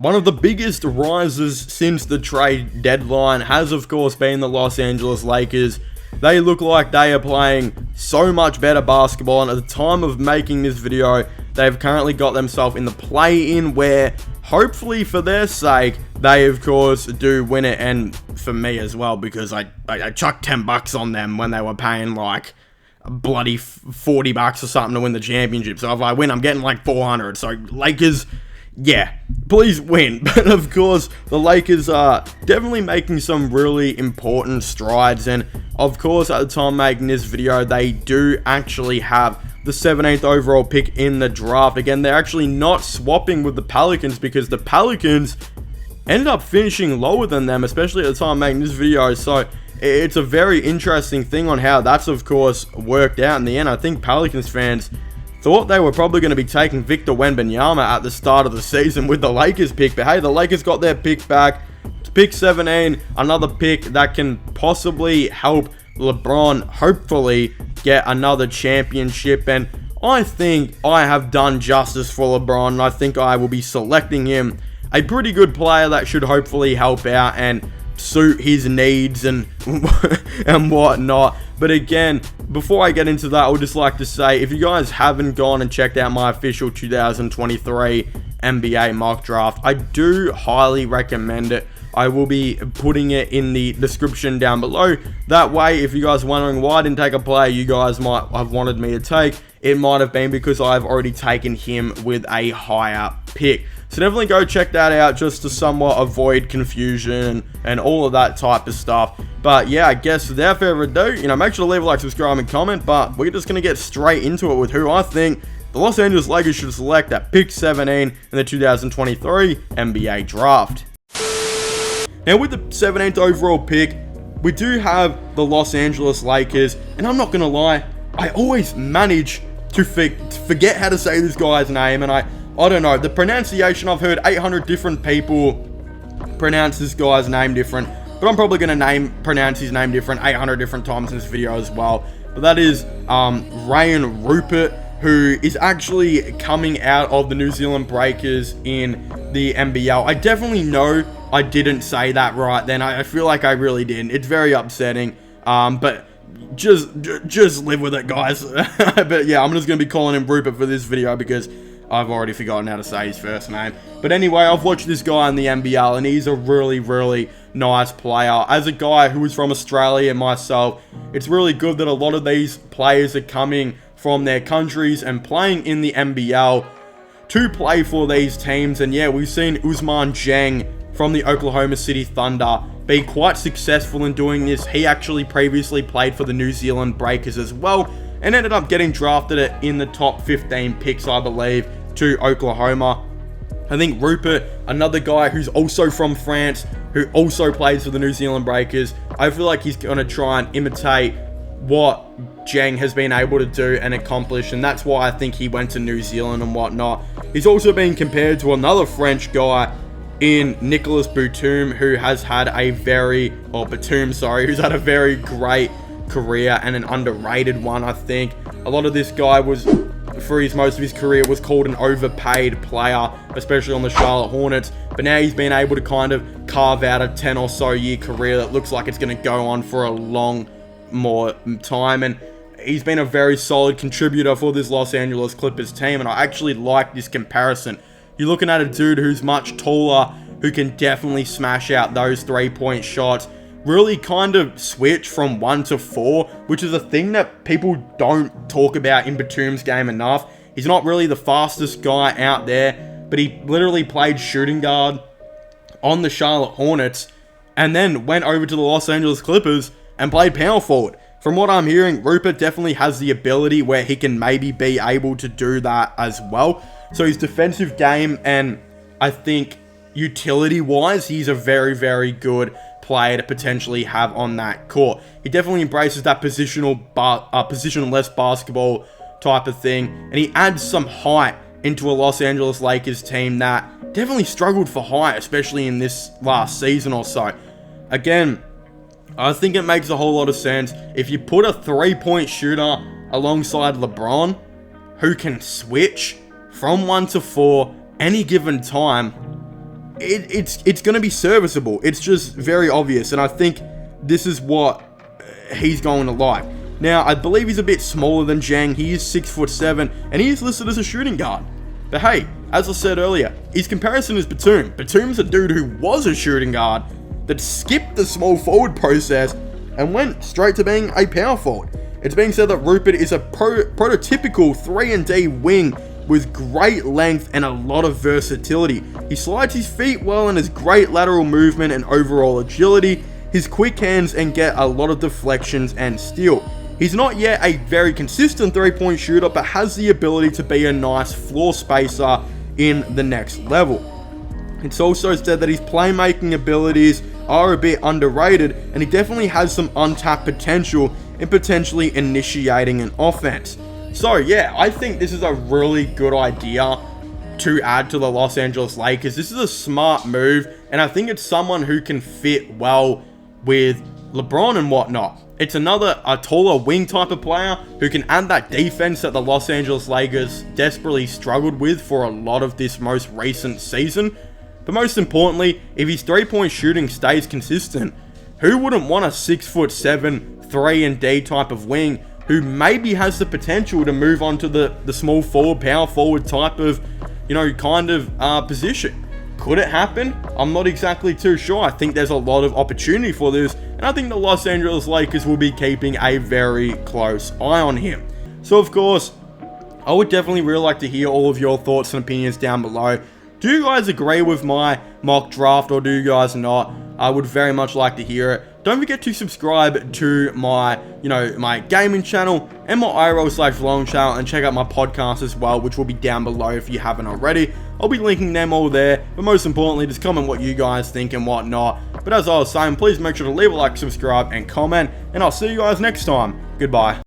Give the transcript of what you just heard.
One of the biggest rises since the trade deadline has, of course, been the Los Angeles Lakers. They look like they are playing so much better basketball, and at the time of making this video, they've currently got themselves in the play-in where, hopefully for their sake, they, of course, do win it, and for me as well, because I chucked $10 on them when they were paying, like, bloody $40 or something to win the championship. So if I win, I'm getting, like, 400. So, Lakers, yeah, please win. But of course, the Lakers are definitely making some really important strides, and of course, at the time making this video, they do actually have the 17th overall pick in the draft. Again, they're actually not swapping with the Pelicans because the Pelicans ended up finishing lower than them, especially at the time making this video. So it's a very interesting thing on how that's, of course, worked out in the end. I think Pelicans fans thought they were probably going to be taking Victor Wembanyama at the start of the season with the Lakers pick. But hey, the Lakers got their pick back. Pick 17, another pick that can possibly help LeBron hopefully get another championship. And I think I have done justice for LeBron, and I think I will be selecting him a pretty good player that should hopefully help out and suit his needs and and whatnot. But again, before I get into that, I would just like to say, if you guys haven't gone and checked out my official 2023 NBA mock draft, I do highly recommend it. I will be putting it in the description down below. That way, if you guys are wondering why I didn't take a player you guys might have wanted me to take, it might have been because I've already taken him with a higher pick. So definitely go check that out just to somewhat avoid confusion and all of that type of stuff. But yeah, I guess without further ado, make sure to leave a like, subscribe, and comment. But we're just going to get straight into it with who I think the Los Angeles Lakers should select at pick 17 in the 2023 NBA draft. Now, with the 17th overall pick, we do have the Los Angeles Lakers, and I'm not going to lie, I always manage to forget how to say this guy's name, and I don't know, the pronunciation, I've heard 800 different people pronounce this guy's name different, but I'm probably going to pronounce his name different 800 different times in this video as well. But that is Rayan Rupert, who is actually coming out of the New Zealand Breakers in the NBL. I definitely know I didn't say that right then. I feel like I really didn't. It's very upsetting, but just live with it, guys. But yeah, I'm just going to be calling him Rupert for this video because I've already forgotten how to say his first name. But anyway, I've watched this guy in the NBL, and he's a really, really nice player. As a guy who is from Australia myself, it's really good that a lot of these players are coming from their countries and playing in the NBL to play for these teams. And yeah, we've seen Ousmane Dieng from the Oklahoma City Thunder be quite successful in doing this. He actually previously played for the New Zealand Breakers as well, and ended up getting drafted in the top 15 picks, I believe, to Oklahoma. I think Rupert, another guy who's also from France, who also plays for the New Zealand Breakers, I feel like he's going to try and imitate what Dieng has been able to do and accomplish, and that's why I think he went to New Zealand and whatnot. He's also been compared to another French guy in Nicolas Batum, who has had a very great career and an underrated one. I think a lot of this guy was, for most of his career, was called an overpaid player, especially on the Charlotte Hornets, but now he's been able to kind of carve out a 10 or so year career that looks like it's going to go on for a long more time, and he's been a very solid contributor for this Los Angeles Clippers team. And I actually like this comparison. You're looking at a dude who's much taller, who can definitely smash out those 3-point shots, really kind of switch from 1 to 4, which is a thing that people don't talk about in Batum's game enough. He's not really the fastest guy out there, but he literally played shooting guard on the Charlotte Hornets and then went over to the Los Angeles Clippers and played power forward. From what I'm hearing, Rupert definitely has the ability where he can maybe be able to do that as well. So his defensive game, and I think utility-wise, he's a very, very good player to potentially have on that court. He definitely embraces that positionless basketball type of thing, and he adds some height into a Los Angeles Lakers team that definitely struggled for height, especially in this last season or so. Again, I think it makes a whole lot of sense if you put a 3-point shooter alongside LeBron, who can switch from 1 to 4 any given time. it's going to be serviceable. It's just very obvious, and I think this is what he's going to like. Now, I believe he's a bit smaller than Zhang. He is 6'7", and he is listed as a shooting guard. But hey, as I said earlier, his comparison is Batum. Batum's a dude who was a shooting guard that skipped the small forward process and went straight to being a power forward. It's being said that Rupert is a prototypical 3-and-D wing with great length and a lot of versatility. He slides his feet well and has great lateral movement and overall agility. His quick hands and get a lot of deflections and steal. He's not yet a very consistent 3-point shooter, but has the ability to be a nice floor spacer in the next level. It's also said that his playmaking abilities are a bit underrated, and he definitely has some untapped potential in potentially initiating an offense. So yeah, I think this is a really good idea to add to the Los Angeles Lakers. This is a smart move, and I think it's someone who can fit well with LeBron and whatnot. It's a taller wing type of player who can add that defense that the Los Angeles Lakers desperately struggled with for a lot of this most recent season. But most importantly, if his 3-point shooting stays consistent, who wouldn't want a 6'7", 3-and-D type of wing who maybe has the potential to move on to the small forward, power forward type of, position? Could it happen? I'm not exactly too sure. I think there's a lot of opportunity for this, and I think the Los Angeles Lakers will be keeping a very close eye on him. So of course, I would definitely really like to hear all of your thoughts and opinions down below. Do you guys agree with my mock draft, or do you guys not? I would very much like to hear it. Don't forget to subscribe to my, my gaming channel and my IRL/vlogging channel, and check out my podcast as well, which will be down below if you haven't already. I'll be linking them all there, but most importantly, just comment what you guys think and whatnot. But as I was saying, please make sure to leave a like, subscribe, and comment, and I'll see you guys next time. Goodbye.